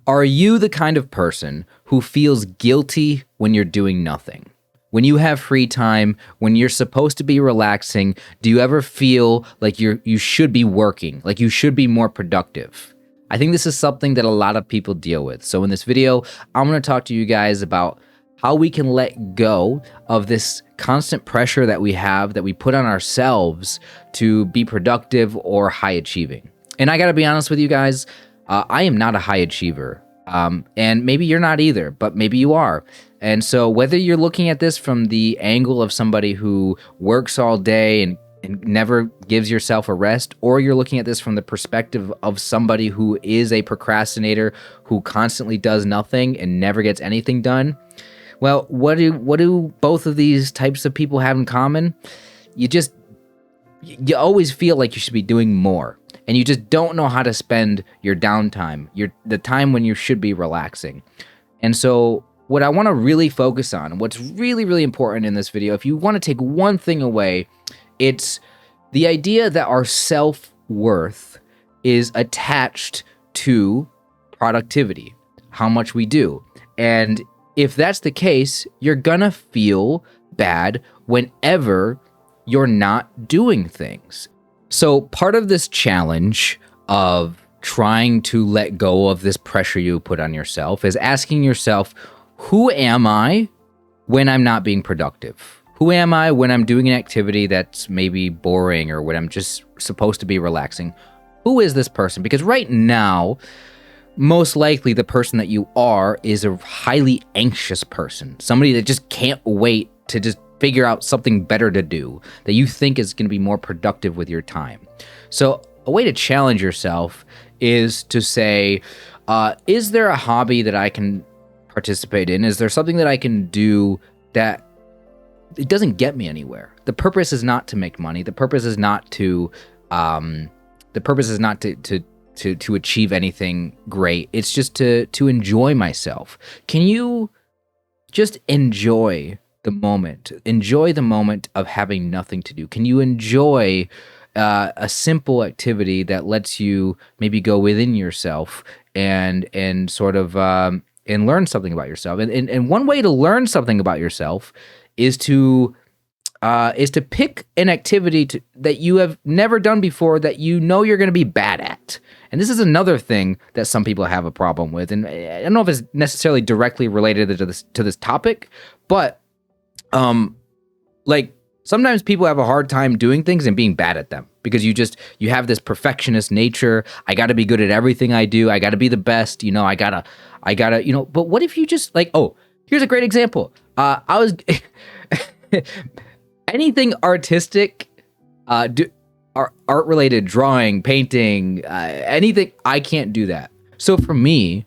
Are you the kind of person who feels guilty when you're doing nothing? When you have free time, when you're supposed to be relaxing, do you ever feel like you should be working, like you should be more productive? I think this is something that a lot of people deal with. So in this video, I'm going to talk to you guys about how we can let go of this constant pressure that we have, that we put on ourselves to be productive or high achieving. And I got to be honest with you guys, I am not a high achiever. And maybe you're not either, but maybe you are. And so whether you're looking at this from the angle of somebody who works all day and never gives yourself a rest, or you're looking at this from the perspective of somebody who is a procrastinator who constantly does nothing and never gets anything done, well, what do both of these types of people have in common? You always feel like you should be doing more, and you just don't know how to spend your downtime, the time when you should be relaxing. And so what I want to really focus on, what's really, really important in this video, if you want to take one thing away, it's the idea that our self-worth is attached to productivity, how much we do. And if that's the case, you're gonna feel bad whenever you're not doing things. So part of this challenge of trying to let go of this pressure you put on yourself is asking yourself, who am I when I'm not being productive? Who am I when I'm doing an activity that's maybe boring or when I'm just supposed to be relaxing? Who is this person? Because right now, most likely the person that you are is a highly anxious person, somebody that just can't wait to just figure out something better to do that you think is going to be more productive with your time. So a way to challenge yourself is to say, is there a hobby that I can participate in? Is there something that I can do that it doesn't get me anywhere? The purpose is not to make money. The purpose is not to to achieve anything great. It's just to enjoy myself. Can you just enjoy the moment? Enjoy the moment of having nothing to do. Can you enjoy a simple activity that lets you maybe go within yourself and sort of and learn something about yourself? And one way to learn something about yourself is to pick an activity that you have never done before that you know you're going to be bad at. And this is another thing that some people have a problem with. And I don't know if it's necessarily directly related to this topic, but like sometimes people have a hard time doing things and being bad at them because you have this perfectionist nature. I got to be good at everything I do. I got to be the best. I gotta, but what if you just here's a great example. I was anything artistic, art-related, drawing, painting, anything, I can't do that. So for me,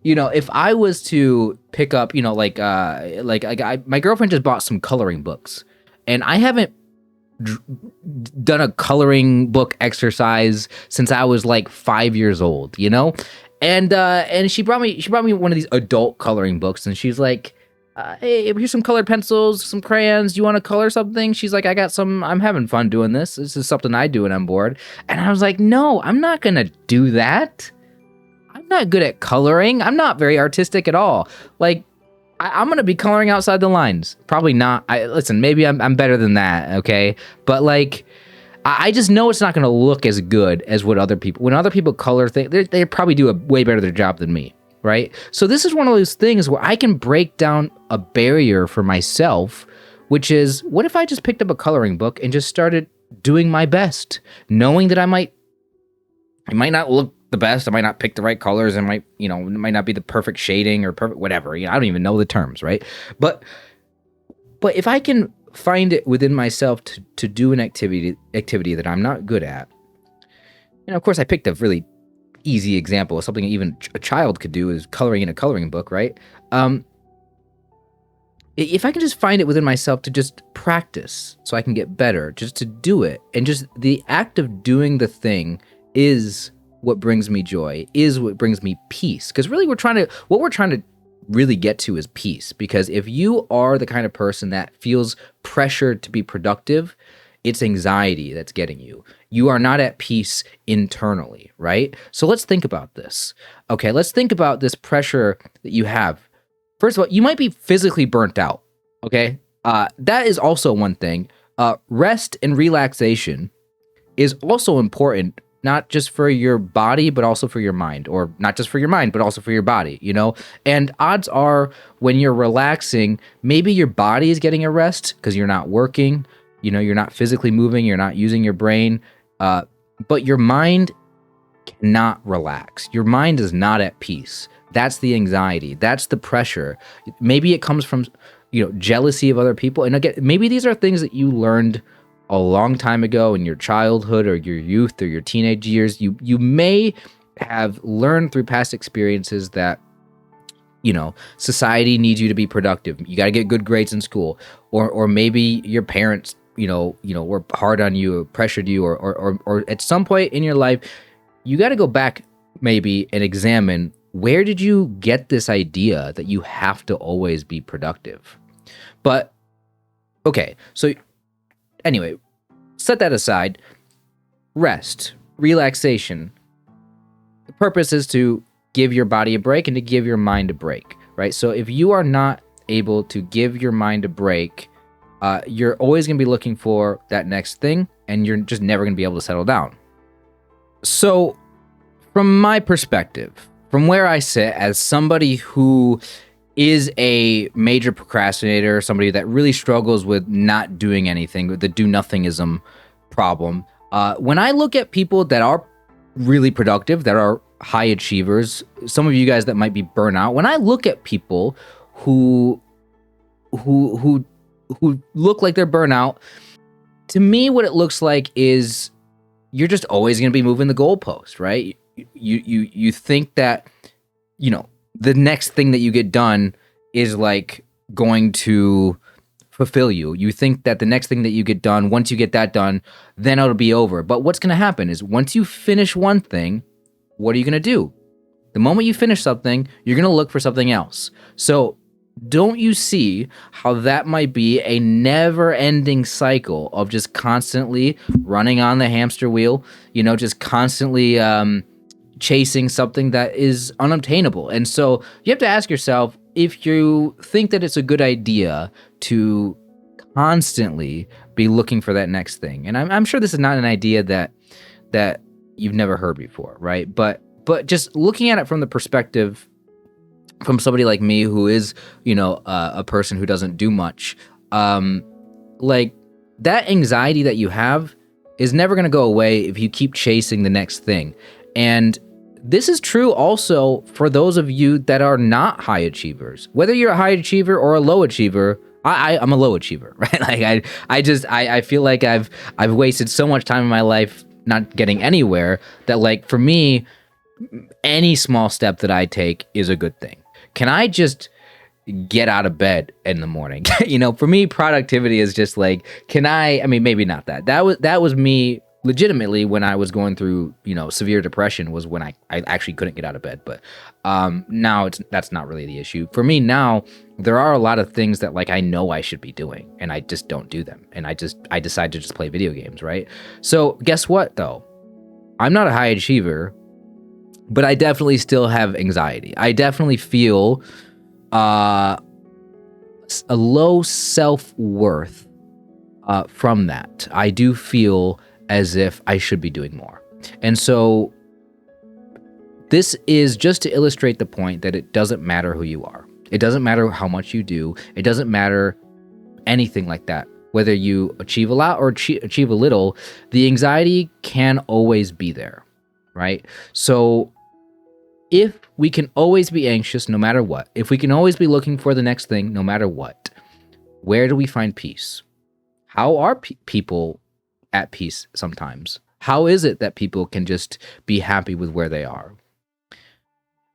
if I was to pick up, my girlfriend just bought some coloring books, and I haven't done a coloring book exercise since I was like 5 years old, and she brought me one of these adult coloring books, and she's like, hey, here's some colored pencils, some crayons. Do you want to color something? She's like, I got some. I'm having fun doing this. This is something I do when I'm bored. And I was like, no, I'm not going to do that. I'm not good at coloring. I'm not very artistic at all. Like, I'm going to be coloring outside the lines. Probably not. Listen, maybe I'm better than that, okay? But like, I just know it's not going to look as good as when other people color things, they probably do a way better job than me. Right? So this is one of those things where I can break down a barrier for myself, which is, what if I just picked up a coloring book and just started doing my best, knowing that it might not look the best, I might not pick the right colors, it might not be the perfect shading or perfect whatever. I don't even know the terms, right? But if I can find it within myself to do an activity that I'm not good at, of course I picked a really easy example of something even a child could do is coloring in a coloring book, right? If I can just find it within myself to just practice so I can get better, just to do it, and just the act of doing the thing is what brings me joy, is what brings me peace. Because really what we're trying to really get to is peace. Because if you are the kind of person that feels pressured to be productive, It's anxiety that's getting you. You are not at peace internally, right? So let's think about this. Okay, let's think about this pressure that you have. First of all, you might be physically burnt out, okay? That is also one thing. Rest and relaxation is also important, not just for your body, but also for your mind, or not just for your mind, but also for your body, you know? And odds are when you're relaxing, maybe your body is getting a rest because you're not working, you know, you're not physically moving, you're not using your brain, but your mind cannot relax. Your mind is not at peace. That's the anxiety. That's the pressure. Maybe it comes from, you know, jealousy of other people. And again, maybe these are things that you learned a long time ago in your childhood or your youth or your teenage years. You may have learned through past experiences that, you know, society needs you to be productive. You got to get good grades in school, or maybe your parents, you know, were hard on you, or pressured you, or at some point in your life, you got to go back maybe and examine, where did you get this idea that you have to always be productive? But okay, so anyway, set that aside. Rest, relaxation. The purpose is to give your body a break and to give your mind a break, right? So if you are not able to give your mind a break, you're always going to be looking for that next thing, and you're just never going to be able to settle down. So from my perspective, from where I sit as somebody who is a major procrastinator, somebody that really struggles with not doing anything, with the do-nothingism problem, when I look at people that are really productive, that are high achievers, some of you guys that might be burnt out, when I look at people who look like they're burnt out, to me, what it looks like is you're just always going to be moving the goalpost, right? You think that, you know, the next thing that you get done is like going to fulfill you. You think that the next thing that you get done, once you get that done, then it'll be over. But what's going to happen is once you finish one thing, what are you going to do? The moment you finish something, you're going to look for something else. So don't you see how that might be a never-ending cycle of just constantly running on the hamster wheel, you know, just constantly chasing something that is unobtainable? And so you have to ask yourself, if you think that it's a good idea to constantly be looking for that next thing. And I'm sure this is not an idea that you've never heard before, right? But just looking at it from the perspective from somebody like me who is, you know, a person who doesn't do much, like that anxiety that you have is never going to go away if you keep chasing the next thing. And this is true also for those of you that are not high achievers. Whether you're a high achiever or a low achiever, I'm a low achiever, right? Like I feel like I've wasted so much time in my life not getting anywhere that, like, for me, any small step that I take is a good thing. Can I just get out of bed in the morning? You know, for me, productivity is just like, I mean, maybe not that. That was me legitimately when I was going through, you know, severe depression, was when I actually couldn't get out of bed. But now that's not really the issue. For me now, there are a lot of things that, like, I know I should be doing and I just don't do them. And I decide to just play video games, right? So guess what though? I'm not a high achiever, but I definitely still have anxiety. I definitely feel a low self-worth from that. I do feel as if I should be doing more. And so this is just to illustrate the point that it doesn't matter who you are. It doesn't matter how much you do. It doesn't matter anything like that. Whether you achieve a lot or achieve a little, the anxiety can always be there, right? So if we can always be anxious no matter what, if we can always be looking for the next thing no matter what, where do we find peace? How are people at peace sometimes? How is it that people can just be happy with where they are?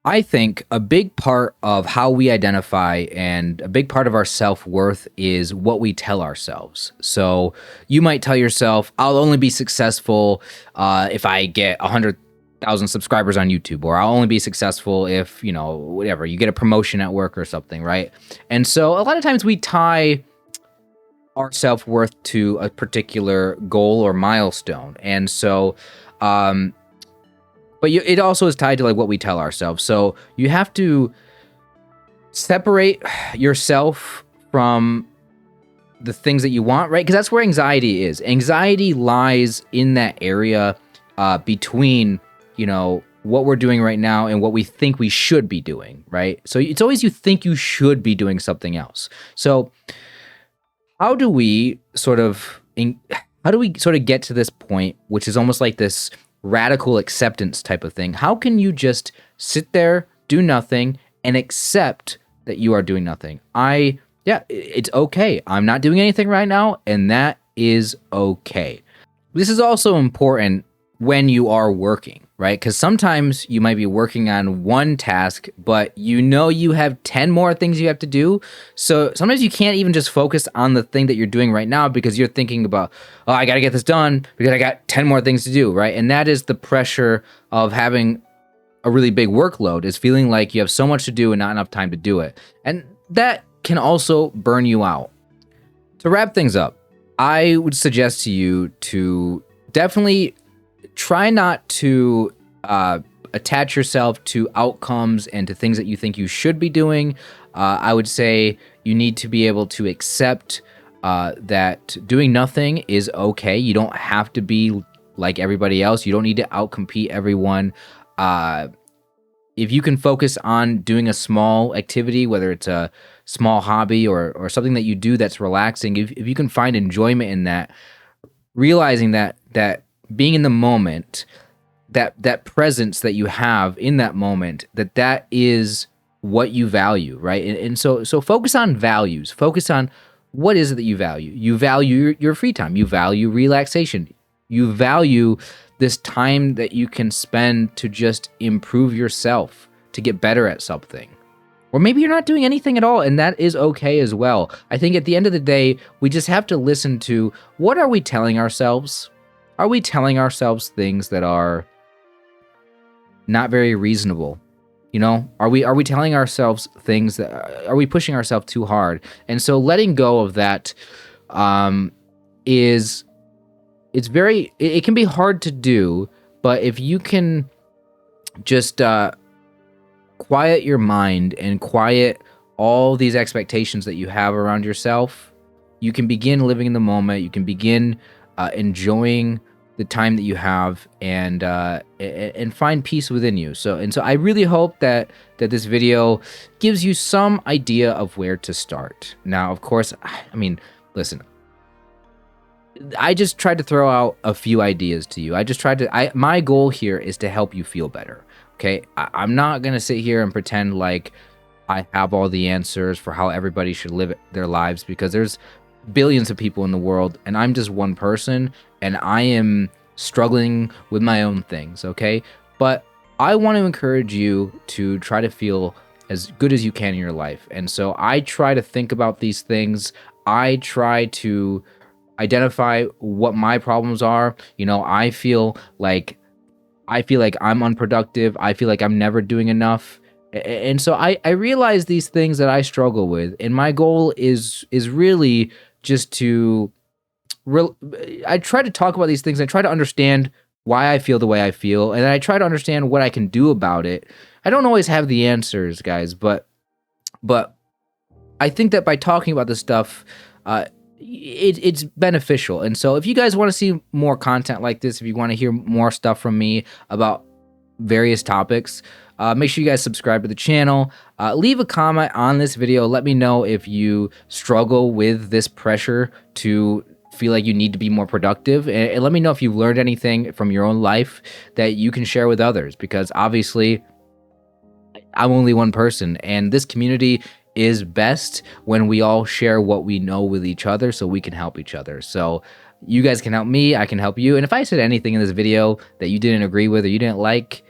I think a big part of how we identify and a big part of our self-worth is what we tell ourselves. So you might tell yourself, I'll only be successful if I get 100,000 subscribers on YouTube, or I'll only be successful if, you know, whatever, you get a promotion at work or something, right? And so a lot of times we tie our self-worth to a particular goal or milestone. And so, but it also is tied to like what we tell ourselves. So you have to separate yourself from the things that you want, right? Because that's where anxiety is. Anxiety lies in that area between, you know, what we're doing right now and what we think we should be doing, right? So it's always you think you should be doing something else. So how do we sort of get to this point, which is almost like this radical acceptance type of thing? How can you just sit there, do nothing, and accept that you are doing nothing? Yeah, it's okay. I'm not doing anything right now, and that is okay. This is also important when you are working, right? Because sometimes you might be working on one task, but you know you have 10 more things you have to do. So sometimes you can't even just focus on the thing that you're doing right now because you're thinking about, oh, I got to get this done because I got 10 more things to do, right? And that is the pressure of having a really big workload, is feeling like you have so much to do and not enough time to do it. And that can also burn you out. To wrap things up, I would suggest to you to definitely try not to attach yourself to outcomes and to things that you think you should be doing. I would say you need to be able to accept that doing nothing is okay. You don't have to be like everybody else. You don't need to outcompete everyone. If you can focus on doing a small activity, whether it's a small hobby or something that you do that's relaxing, if you can find enjoyment in that, realizing that being in the moment, that presence that you have in that moment, that is what you value, right? And so focus on values. Focus on what is it that you value. You value your free time. You value relaxation. You value this time that you can spend to just improve yourself, to get better at something. Or maybe you're not doing anything at all, and that is okay as well. I think at the end of the day, we just have to listen to, what are we telling ourselves? Are we telling ourselves things that are not very reasonable? You know, are we telling ourselves things that, are we pushing ourselves too hard? And so letting go of that it can be hard to do, but if you can just quiet your mind and quiet all these expectations that you have around yourself, you can begin living in the moment. You can begin enjoying the time that you have and find peace within you. So I really hope that this video gives you some idea of where to start. Now, of course, I mean, listen, I just tried to throw out a few ideas to you. My goal here is to help you feel better. Okay, I'm not gonna sit here and pretend like I have all the answers for how everybody should live their lives, because there's billions of people in the world and I'm just one person and I am struggling with my own things, okay? But I want to encourage you to try to feel as good as you can in your life. And so I try to think about these things. I try to identify what my problems are. You know, I feel like I'm unproductive. I feel like I'm never doing enough. And so I realize these things that I struggle with. And my goal is really just to, I try to talk about these things. I try to understand why I feel the way I feel. And I try to understand what I can do about it. I don't always have the answers, guys, but I think that by talking about this stuff, it's beneficial. And so if you guys want to see more content like this, if you want to hear more stuff from me about various topics, make sure you guys subscribe to the channel. Leave a comment on this video. Let me know if you struggle with this pressure to feel like you need to be more productive, and let me know if you've learned anything from your own life that you can share with others, because obviously I'm only one person, and this community is best when we all share what we know with each other so we can help each other. So you guys can help me, I can help you. And if I said anything in this video that you didn't agree with or you didn't like,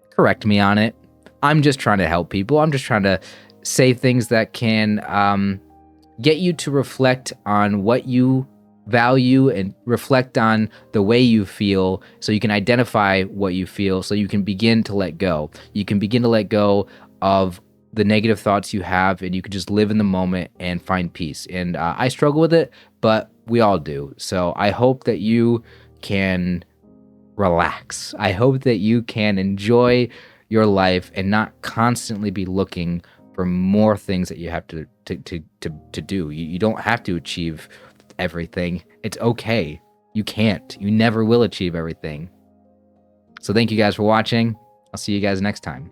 correct me on it. I'm just trying to help people. I'm just trying to say things that can get you to reflect on what you value and reflect on the way you feel, so you can identify what you feel, so you can begin to let go. You can begin to let go of the negative thoughts you have, and you can just live in the moment and find peace. And I struggle with it, but we all do. So I hope that you can relax. I hope that you can enjoy your life and not constantly be looking for more things that you have to do. You don't have to achieve everything. It's okay. You can't. You never will achieve everything. So thank you guys for watching. I'll see you guys next time.